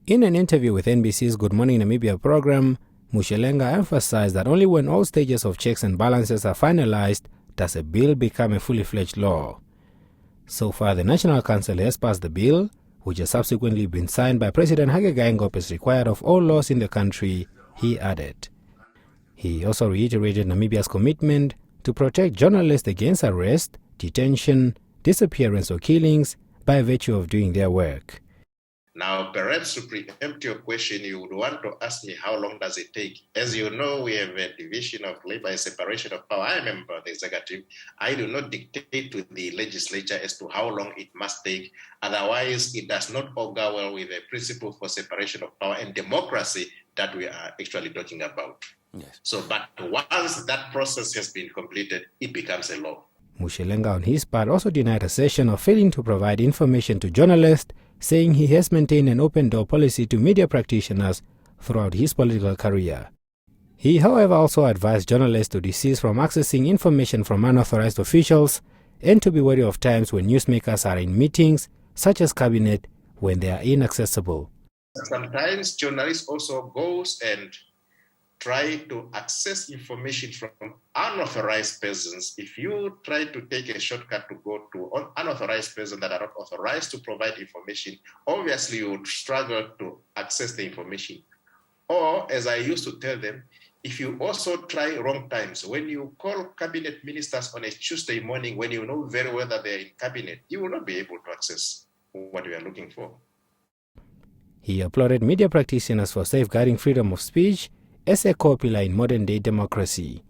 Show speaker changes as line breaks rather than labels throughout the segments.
In an interview with NBC's Good Morning Namibia program, Mushelenga emphasized that only when all stages of checks and balances are finalized does a bill become a fully fledged law. So far, the National Council has passed the bill, which has subsequently been signed by President Hage Geingob as required of all laws in the country, he added. He also reiterated Namibia's commitment to protect journalists against arrest, detention, disappearance or killings by virtue of doing their work.
Now, perhaps to preempt your question, you would want to ask me how long does it take? As you know, we have a division of labor, a separation of power. I am a member of the executive. I do not dictate to the legislature as to how long it must take. Otherwise, it does not augur well with the principle for separation of power and democracy that we are actually talking about. Yes. So, but once that process has been completed, it becomes a law.
Mushelenga, on his part, also denied assertion of failing to provide information to journalists, saying he has maintained an open-door policy to media practitioners throughout his political career. He, however, also advised journalists to desist from accessing information from unauthorized officials and to be wary of times when newsmakers are in meetings, such as cabinet, when they are inaccessible.
Sometimes journalists also goes and try to access information from unauthorized persons. If you try to take a shortcut to go to unauthorized persons that are not authorized to provide information, obviously you would struggle to access the information. Or, as I used to tell them, if you also try wrong times, when you call cabinet ministers on a Tuesday morning, when you know very well that they're in cabinet, you will not be able to access what you are looking for.
He applauded media practitioners for safeguarding freedom of speech as a core pillar in modern-day democracy.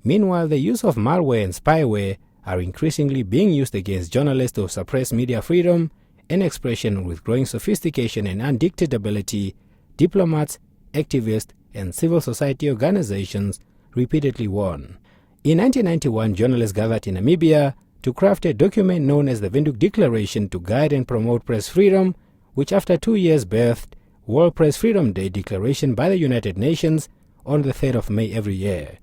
Meanwhile, the use of malware and spyware are increasingly being used against journalists to suppress media freedom and expression. With growing sophistication and undictatability, diplomats, activists, and civil society organizations repeatedly warn. In 1991, journalists gathered in Namibia to craft a document known as the Windhoek Declaration to guide and promote press freedom, which after 2 years birthed World Press Freedom Day declaration by the United Nations on the 3rd of May every year.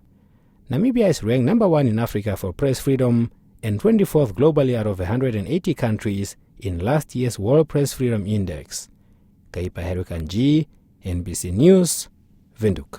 Namibia is ranked number 1 in Africa for press freedom and 24th globally out of 180 countries in last year's World Press Freedom Index. Kaipa Herukanji, NBC News, Windhoek.